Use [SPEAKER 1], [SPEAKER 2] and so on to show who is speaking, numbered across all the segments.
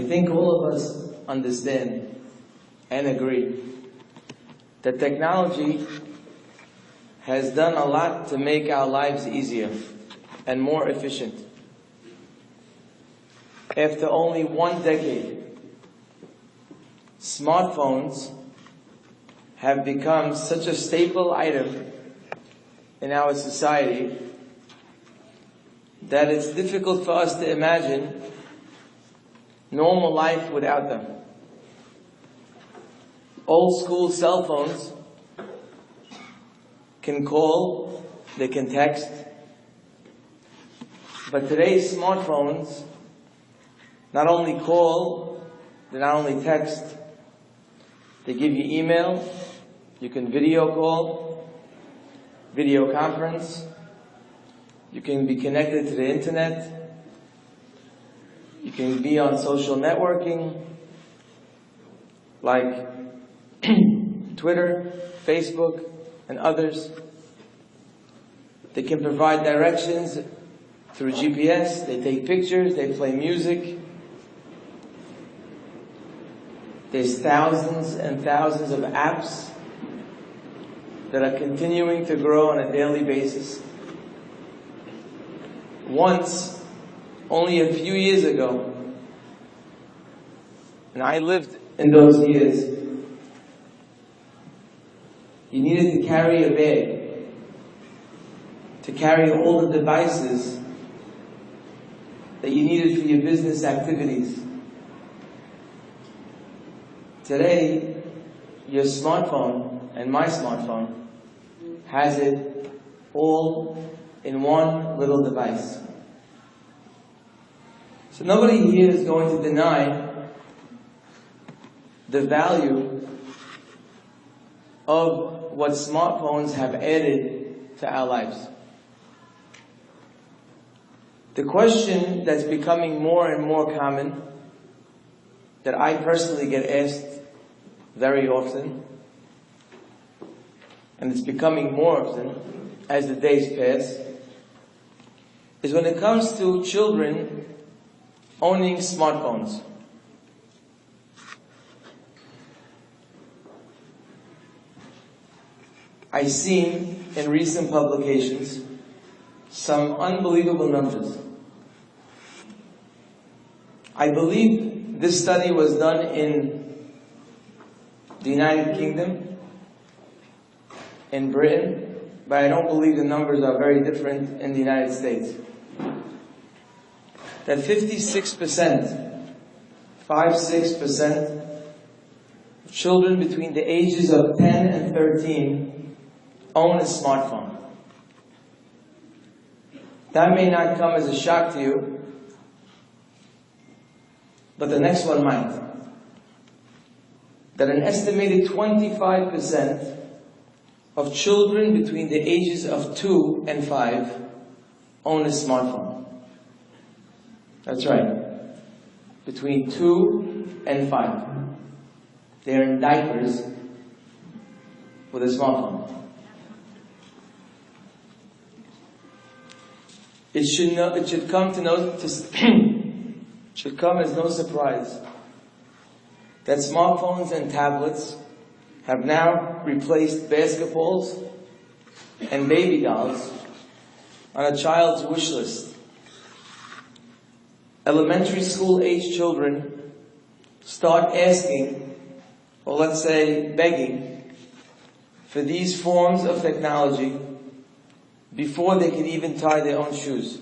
[SPEAKER 1] I think all of us understand and agree that technology has done a lot to make our lives easier and more efficient. After only 1 decade, smartphones have become such a staple item in our society that it's difficult for us to imagine normal life without them. Old school cell phones can call, they can text, but today's smartphones not only call, they not only text, they give you email, you can video call, video conference, you can be connected to the internet, you can be on social networking like Twitter, Facebook, and others. They can provide directions through GPS, they take pictures, they play music. There's thousands and thousands of apps that are continuing to grow on a daily basis. Once, only a few years ago, and I lived in those years, you needed to carry a bag to carry all the devices that you needed for your business activities. Today, your smartphone and my smartphone has it all in one little device. So nobody here is going to deny the value of what smartphones have added to our lives. The question that's becoming more and more common, that I personally get asked very often, and it's becoming more often as the days pass, is when it comes to children owning smartphones. I've seen in recent publications some unbelievable numbers. I believe this study was done in the United Kingdom, in Britain, but I don't believe the numbers are very different in the United States. That 56% of children between the ages of 10 and 13 own a smartphone. That may not come as a shock to you, but the next one might. That an estimated 25% of children between the ages of 2 and 5 own a smartphone. That's right. Between 2 and 5. They're in diapers with a smartphone. It should come as no surprise that smartphones and tablets have now replaced basketballs and baby dolls on a child's wish list. Elementary school age children start asking, or let's say begging, for these forms of technology before they can even tie their own shoes.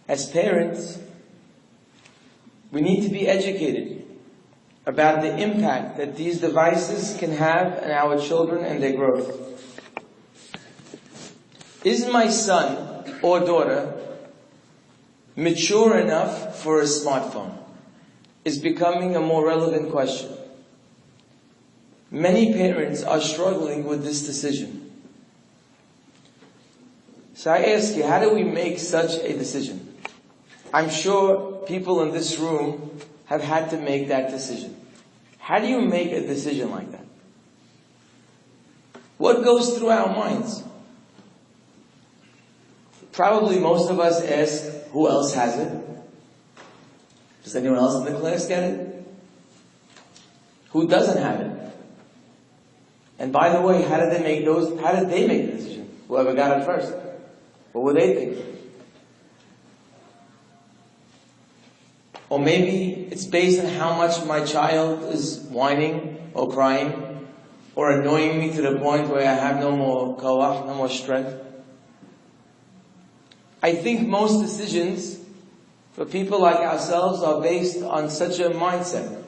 [SPEAKER 1] As parents, we need to be educated about the impact that these devices can have on our children and their growth. Is my son or daughter mature enough for a smartphone? Is becoming a more relevant question. Many parents are struggling with this decision. So I ask you, how do we make such a decision? I'm sure people in this room have had to make that decision. How do you make a decision like that? What goes through our minds? Probably most of us ask, who else has it? Does anyone else in the class get it? Who doesn't have it? And by the way, how did they make the decision? Whoever got it first. What were they thinking? Or maybe it's based on how much my child is whining or crying or annoying me to the point where I have no more koach, no more strength. I think most decisions for people like ourselves are based on such a mindset.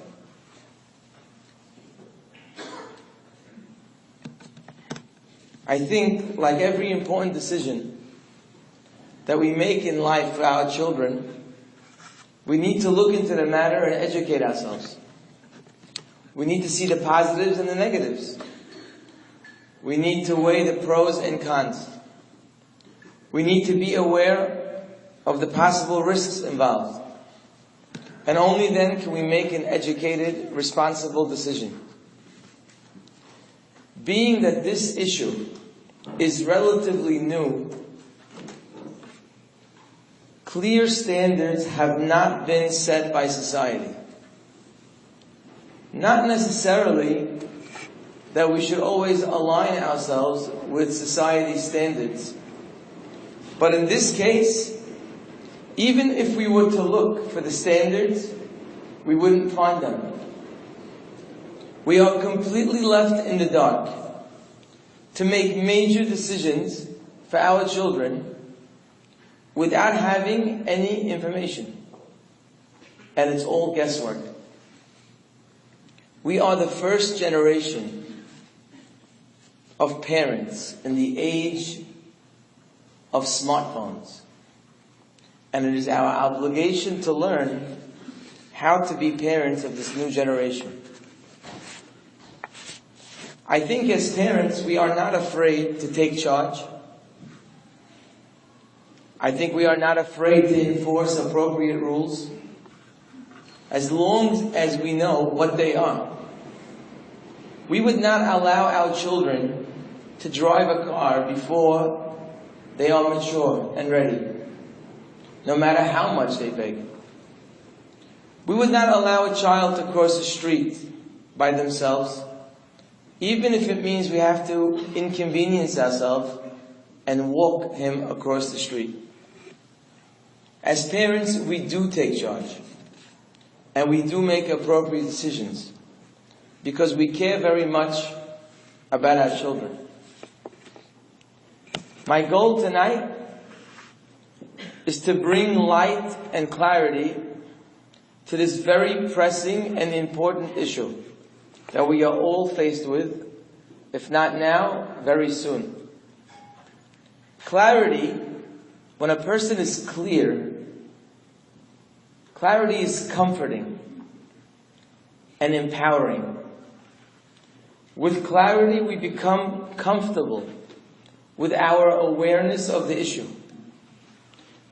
[SPEAKER 1] I think, like every important decision that we make in life for our children, we need to look into the matter and educate ourselves. We need to see the positives and the negatives. We need to weigh the pros and cons. We need to be aware of the possible risks involved. And only then can we make an educated, responsible decision. Being that this issue is relatively new, clear standards have not been set by society. Not necessarily that we should always align ourselves with society's standards. But in this case, even if we were to look for the standards, we wouldn't find them. We are completely left in the dark to make major decisions for our children without having any information. And it's all guesswork. We are the first generation of parents in the age of smartphones. And it is our obligation to learn how to be parents of this new generation. I think as parents, we are not afraid to take charge. I think we are not afraid to enforce appropriate rules, as long as we know what they are. We would not allow our children to drive a car before they are mature and ready, no matter how much they beg. We would not allow a child to cross the street by themselves, even if it means we have to inconvenience ourselves and walk him across the street. As parents, we do take charge, and we do make appropriate decisions, because we care very much about our children. My goal tonight is to bring light and clarity to this very pressing and important issue that we are all faced with, if not now, very soon. Clarity, when a person is clear, clarity is comforting and empowering. With clarity, we become comfortable with our awareness of the issue.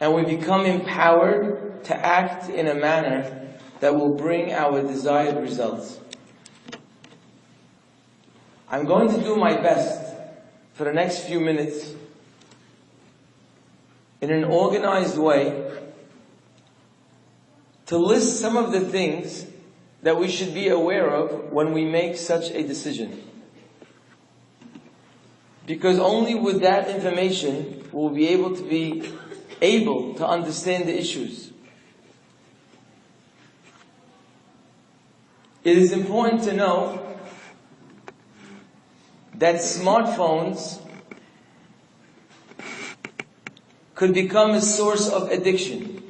[SPEAKER 1] And we become empowered to act in a manner that will bring our desired results. I'm going to do my best for the next few minutes in an organized way to list some of the things that we should be aware of when we make such a decision. Because only with that information will we be able to understand the issues. It is important to know that smartphones could become a source of addiction.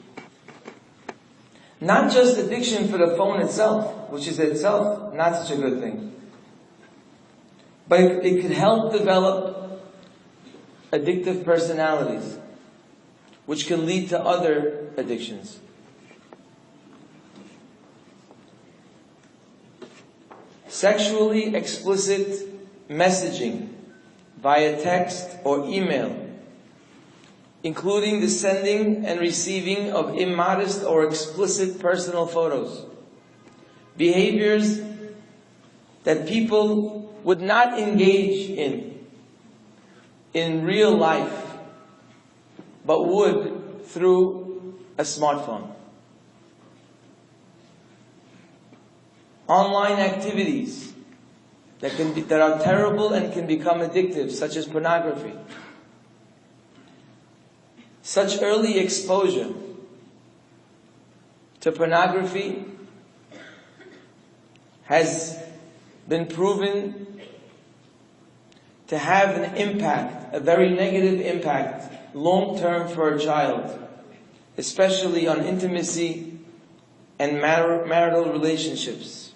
[SPEAKER 1] Not just addiction for the phone itself, which is itself not such a good thing, but it could help develop addictive personalities, which can lead to other addictions. Sexually explicit messaging via text or email, including the sending and receiving of immodest or explicit personal photos. Behaviors that people would not engage in real life, but would through a smartphone. online activities that are terrible and can become addictive, such as pornography. Such early exposure to pornography has been proven to have an impact, a very negative impact, long-term for a child, especially on intimacy and marital relationships.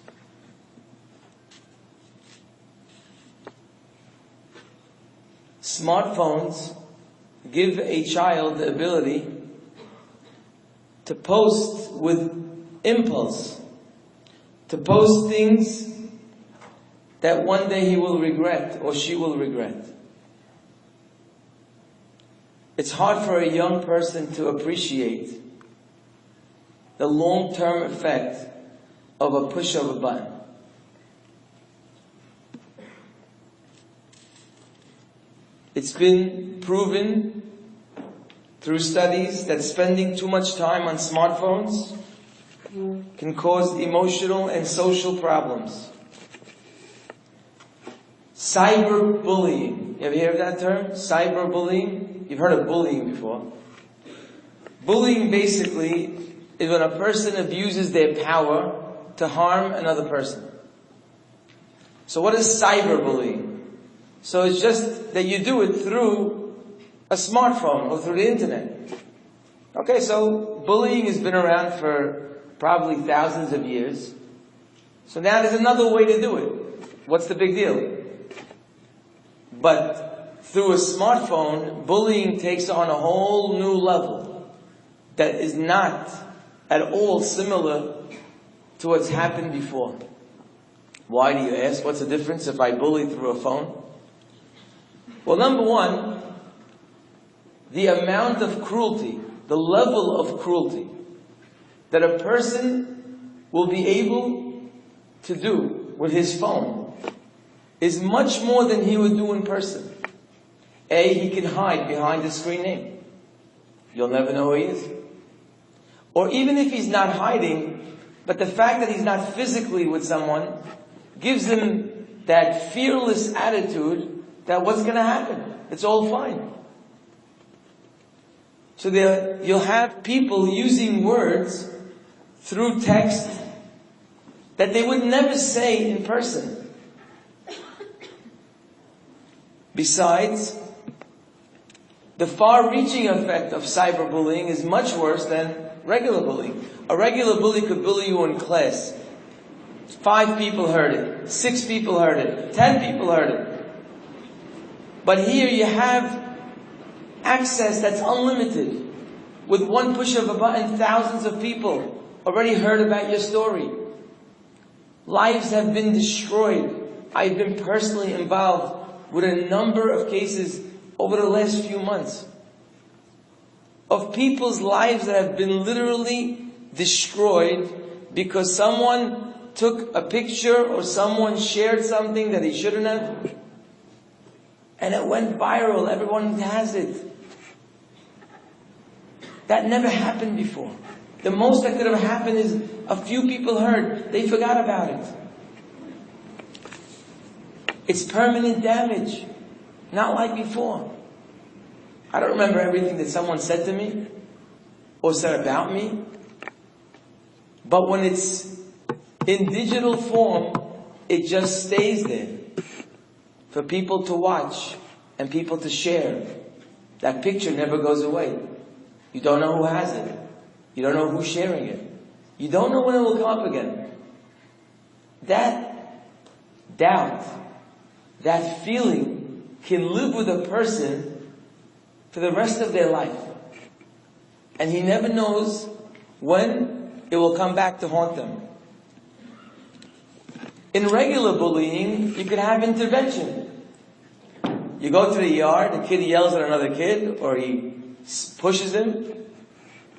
[SPEAKER 1] Smartphones give a child the ability to post with impulse, to post things that one day he will regret or she will regret. It's hard for a young person to appreciate the long-term effect of a push of a button. It's been proven through studies that spending too much time on smartphones can cause emotional and social problems. Cyberbullying. You ever hear of that term? Cyberbullying? You've heard of bullying before. Bullying basically is when a person abuses their power to harm another person. So what is cyberbullying? So it's just that you do it through a smartphone or through the internet. Okay, so bullying has been around for probably thousands of years. So now there's another way to do it. What's the big deal? But through a smartphone, bullying takes on a whole new level that is not at all similar to what's happened before. Why, do you ask? What's the difference if I bully through a phone? Well, number one, the amount of cruelty, the level of cruelty that a person will be able to do with his phone is much more than he would do in person. A, he can hide behind a screen name. You'll never know who he is. Or even if he's not hiding, but the fact that he's not physically with someone gives him that fearless attitude that what's going to happen? It's all fine. So you'll have people using words through text that they would never say in person. Besides, the far-reaching effect of cyberbullying is much worse than regular bullying. A regular bully could bully you in class. 5 people heard it. 6 people heard it. 10 people heard it. But here you have access that's unlimited. With one push of a button, thousands of people already heard about your story. Lives have been destroyed. I've been personally involved with a number of cases over the last few months of people's lives that have been literally destroyed because someone took a picture or someone shared something that he shouldn't have. And it went viral. Everyone has it. That never happened before. The most that could have happened is a few people heard. They forgot about it. It's permanent damage. Not like before. I don't remember everything that someone said to me or said about me. But when it's in digital form, it just stays there for people to watch and people to share. That picture never goes away. You don't know who has it. You don't know who's sharing it. You don't know when it will come up again. That doubt, that feeling can live with a person for the rest of their life. And he never knows when it will come back to haunt them. In regular bullying, you can have intervention. You go to the yard, the kid yells at another kid, or he pushes him.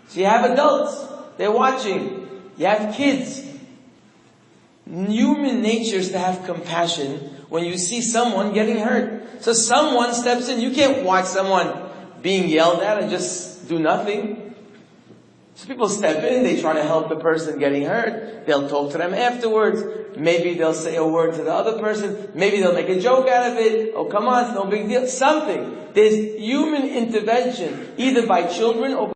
[SPEAKER 1] So you have adults, they're watching. You have kids. Human nature is to have compassion when you see someone getting hurt. So someone steps in. You can't watch someone being yelled at and just do nothing. So people step in, they try to help the person getting hurt, they'll talk to them afterwards, maybe they'll say a word to the other person, maybe they'll make a joke out of it, oh come on, it's no big deal, something. There's human intervention, either by children or